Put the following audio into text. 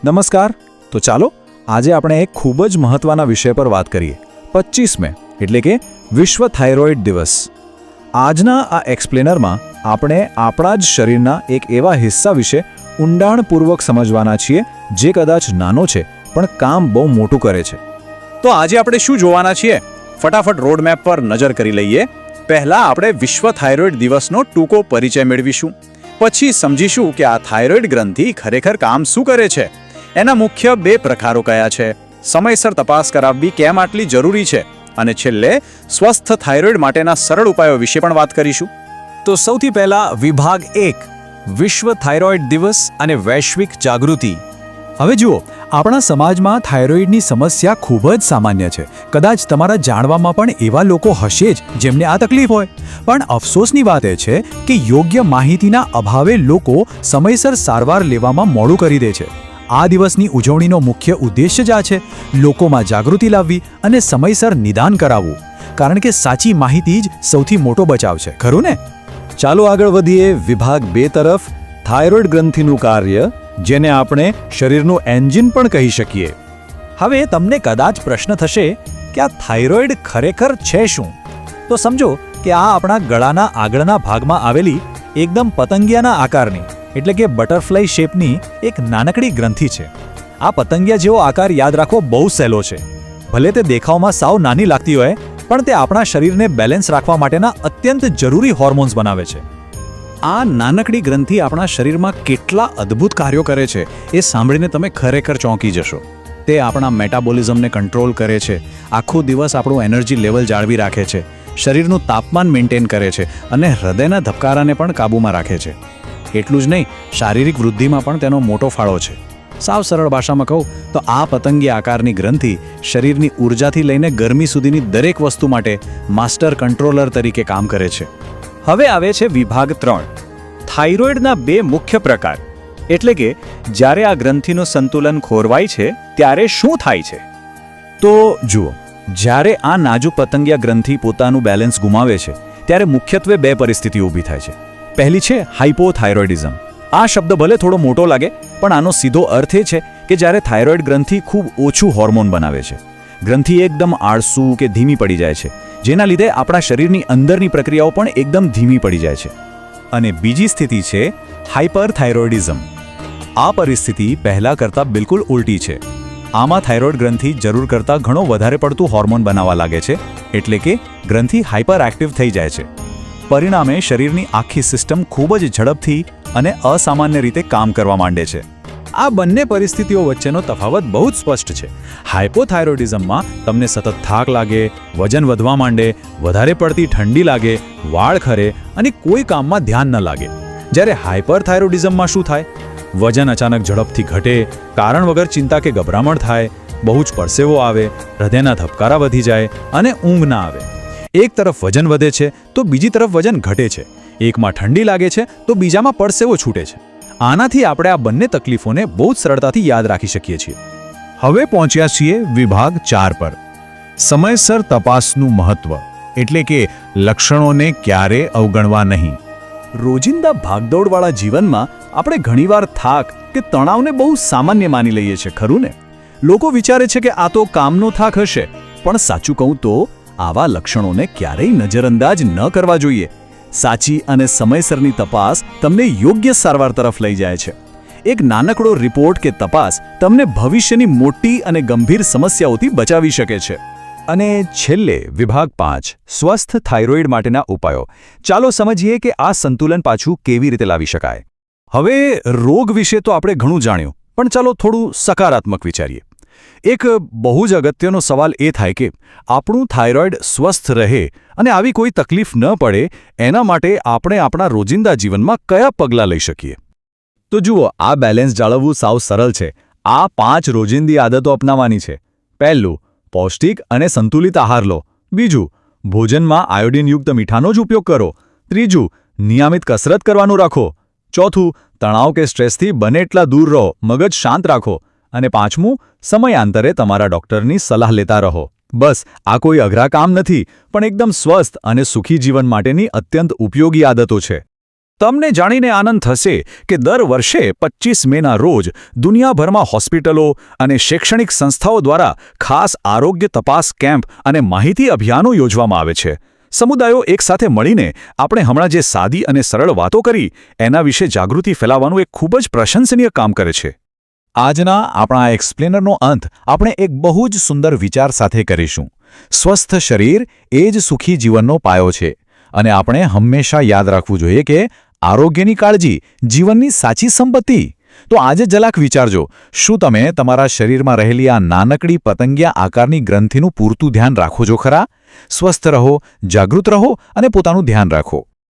નમસ્કાર. તો ચાલો આજે આપણે એક ખૂબ જ મહત્વના વિષય પર વાત કરીએ. 25 મે એટલે કે વિશ્વ થાઇરોઇડ દિવસ. આજના આ એક્સપ્લેનરમાં આપણે આપણા જ શરીરના એક એવા હિસ્સા વિશે ઊંડાણપૂર્વક સમજવાના છીએ જે કદાચ નાનો છે પણ કામ બહુ મોટું કરે છે. તો આજે આપણે શું જોવાના છીએ? ફટાફટ રોડમેપ પર નજર કરી લઈએ. પહેલા આપણે વિશ્વ થાઇરોઇડ દિવસનો ટૂંકો પરિચય મેળવીશું. પછી સમજીશું કે આ થાઇરોઇડ ગ્રંથિ ખરેખર કામ શું કરે છે, એના મુખ્ય 2 પ્રકારો કયા છે, સમયસર તપાસ કરાવવી કેમ આટલી જરૂરી છે, અને છેલ્લે સ્વસ્થ થાઇરોઇડ માટેના સરળ ઉપાયો વિશે પણ વાત કરીશું. તો સૌથી પહેલા વિભાગ 1 વિશ્વ થાઇરોઇડ દિવસ અને વૈશ્વિક જાગૃતિ. હવે જુઓ, આપણા સમાજમાં થાઇરોઇડની સમસ્યા ખૂબ જ સામાન્ય છે. કદાચ તમારા જાણવામાં પણ એવા લોકો હશે જ જેમને આ તકલીફ હોય. પણ અફસોસની વાત એ છે કે યોગ્ય માહિતીના અભાવે લોકો સમયસર સારવાર લેવામાં મોડું કરી દે છે. આ દિવસની ઉજવણીનો મુખ્ય ઉદ્દેશ્ય જ આ છે, લોકોમાં જાગૃતિ લાવવી અને સમયસર નિદાન કરાવવું. કારણ કે સાચી માહિતી જ સૌથી મોટો બચાવ છે, ખરું ને? ચાલો આગળ વધીએ વિભાગ 2 તરફ. થાઇરોઇડ ગ્રંથિનું કાર્ય, જેને આપણે શરીરનું એન્જિન પણ કહી શકીએ. હવે તમને કદાચ પ્રશ્ન થશે કે આ થાઇરોઇડ ખરેખર છે શું? તો સમજો કે આ આપણા ગળાના આગળના ભાગમાં આવેલી એકદમ પતંગિયાના આકારની એટલે કે બટરફ્લાય શેપની એક નાનકડી ગ્રંથિ છે. આ પતંગિયા જેવો આકાર યાદ રાખવો બહુ સહેલો છે. ભલે તે દેખાવમાં સાવ નાની લાગતી હોય, પણ તે આપણા શરીરને બેલેન્સ રાખવા માટેના અત્યંત જરૂરી હોર્મોન્સ બનાવે છે. આ નાનકડી ગ્રંથિ આપણા શરીરમાં કેટલા અદ્ભુત કાર્યો કરે છે એ સાંભળીને તમે ખરેખર ચોંકી જશો. તે આપણા મેટાબોલિઝમને કંટ્રોલ કરે છે, આખો દિવસ આપણું એનર્જી લેવલ જાળવી રાખે છે, શરીરનું તાપમાન મેન્ટેન કરે છે અને હૃદયના ધબકારાને પણ કાબૂમાં રાખે છે. એટલું જ નહીં, શારીરિક વૃદ્ધિમાં પણ તેનો મોટો ફાળો છે. સાવ સરળ ભાષામાં કહું તો આ પતંગિયા આકારની ગ્રંથિ શરીરની ઊર્જાથી લઈને ગરમી સુધીની દરેક વસ્તુ માટે માસ્ટર કંટ્રોલર તરીકે કામ કરે છે. હવે આવે છે વિભાગ 3 થાઇરોઇડના 2 મુખ્ય પ્રકાર. એટલે કે જ્યારે આ ગ્રંથિનું સંતુલન ખોરવાય છે ત્યારે શું થાય છે? તો જુઓ, જ્યારે આ નાજુક પતંગિયા ગ્રંથિ પોતાનું બેલેન્સ ગુમાવે છે ત્યારે મુખ્યત્વે 2 પરિસ્થિતિઓ ઊભી થાય છે. પહેલી છે હાઇપોથાઇરોઇડિઝમ. આ શબ્દ ભલે થોડો મોટો લાગે, પણ આનો સીધો અર્થ એ છે કે જ્યારે થાઇરોઇડ ગ્રંથિ ખૂબ ઓછું હોર્મોન બનાવે છે. ગ્રંથિ એકદમ આળસુ કે ધીમી પડી જાય છે, જેના લીધે આપણા શરીરની અંદરની પ્રક્રિયાઓ પણ એકદમ ધીમી પડી જાય છે. અને બીજી સ્થિતિ છે હાઇપરથાઇરોઇડિઝમ. આ પરિસ્થિતિ પહેલા કરતાં બિલકુલ ઉલટી છે. આમાં થાઇરોઇડ ગ્રંથિ જરૂર કરતાં ઘણો વધારે પડતું હોર્મોન બનાવવા લાગે છે, એટલે કે ગ્રંથિ હાઇપર એક્ટિવ થઈ જાય છે. પરિણામે શરીરની આખી સિસ્ટમ ખૂબ જ ઝડપથી અને અસામાન્ય રીતે કામ કરવા માંડે છે. આ બંને પરિસ્થિતિઓ વચ્ચેનો તફાવત બહુ જ સ્પષ્ટ છે. હાઇપોથાઇરોઇડિઝમમાં તમને સતત થાક લાગે, વજન વધવા માંડે, વધારે પડતી ઠંડી લાગે, વાળ ખરે અને કોઈ કામમાં ધ્યાન ન લાગે. જ્યારે હાઇપરથાઇરોઇડિઝમમાં શું થાય? વજન અચાનક ઝડપથી ઘટે, કારણ વગર ચિંતા કે ગભરામણ થાય, બહુ જ પરસેવો આવે, હૃદયના ધબકારા વધી જાય અને ઊંઘ ના આવે. એક તરફ વજન વધે છે તો બીજી તરફ વજન ઘટે છે. એકમાં ઠંડી લાગે છે તો બીજામાં પરસેવો છૂટે છે. આનાથી આપણે આ બંને તકલીફોને બહુ જ સરળતાથી યાદ રાખી શકીએ છીએ. હવે પહોંચ્યા છીએ વિભાગ 4 પર. સમયસર તપાસનું મહત્વ, એટલે કે લક્ષણોને ક્યારે અવગણવા નહીં. રોજિંદા ભાગદોડવાળા જીવનમાં આપણે ઘણીવાર થાક કે તણાવને બહુ સામાન્ય માની લઈએ છીએ, ખરું ને? લોકો વિચારે છે કે આ તો કામનો થાક હશે, પણ સાચું કહું તો આવા લક્ષણોને ક્યારેય નજરઅંદાજ ન કરવા જોઈએ. સાચી અને સમયસરની તપાસ તમને યોગ્ય સારવાર તરફ લઈ જાય છે. એક નાનકડો રિપોર્ટ કે તપાસ તમને ભવિષ્યની મોટી અને ગંભીર સમસ્યાઓથી બચાવી શકે છે. અને છેલ્લે વિભાગ 5 સ્વસ્થ થાઇરોઇડ માટેના ઉપાયો. ચાલો સમજીએ કે આ સંતુલન પાછું કેવી રીતે લાવી શકાય. હવે રોગ વિશે તો આપણે ઘણું જાણ્યું, પણ ચાલો થોડું સકારાત્મક વિચારીએ. એક બહુ જ અગત્યનો સવાલ એ થાય કે આપણું થાઇરોઇડ સ્વસ્થ રહે અને આવી કોઈ તકલીફ ન પડે, એના માટે આપણે આપણા રોજિંદા જીવનમાં કયા પગલાં લઈ શકીએ? તો જુઓ, આ બેલેન્સ જાળવવું સાવ સરળ છે. આ 5 રોજિંદી આદતો અપનાવવાની છે. પહેલું, પૌષ્ટિક અને સંતુલિત આહાર લો. બીજું, ભોજનમાં આયોડિનયુક્ત મીઠાનો જ ઉપયોગ કરો. ત્રીજું, નિયમિત કસરત કરવાનું રાખો. ચોથું, તણાવ કે સ્ટ્રેસથી બને એટલા દૂર રહો, મગજ શાંત રાખો. અને પાંચમું, સમયાંતરે તમારા ડૉક્ટરની સલાહ લેતા રહો. બસ, આ કોઈ અઘરા કામ નથી, પણ એકદમ સ્વસ્થ અને સુખી જીવન માટેની અત્યંત ઉપયોગી આદતો છે. તમને જાણીને આનંદ થશે કે દર વર્ષે 25 મેના રોજ દુનિયાભરમાં હોસ્પિટલો અને શૈક્ષણિક સંસ્થાઓ દ્વારા ખાસ આરોગ્ય તપાસ કેમ્પ અને માહિતી અભિયાનો યોજવામાં આવે છે. સમુદાયો એકસાથે મળીને આપણે હમણાં જે સાદી અને સરળ વાતો કરી એના વિશે જાગૃતિ ફેલાવવાનું એક ખૂબ જ પ્રશંસનીય કામ કરે છે. આજના આપણા આ એક્સપ્લેનરનો અંત આપણે એક બહુ જ સુંદર વિચાર સાથે કરીશું. સ્વસ્થ શરીર એ જ સુખી જીવનનો પાયો છે અને આપણે હંમેશા યાદ રાખવું જોઈએ કે આરોગ્યની કાળજી જીવનની સાચી સંપત્તિ. તો આજે જરાક વિચારજો, શું તમે તમારા શરીરમાં રહેલી આ નાનકડી પતંગિયા આકારની ગ્રંથિનું પૂરતું ધ્યાન રાખો છો ખરા? સ્વસ્થ રહો, જાગૃત રહો અને પોતાનું ધ્યાન રાખો.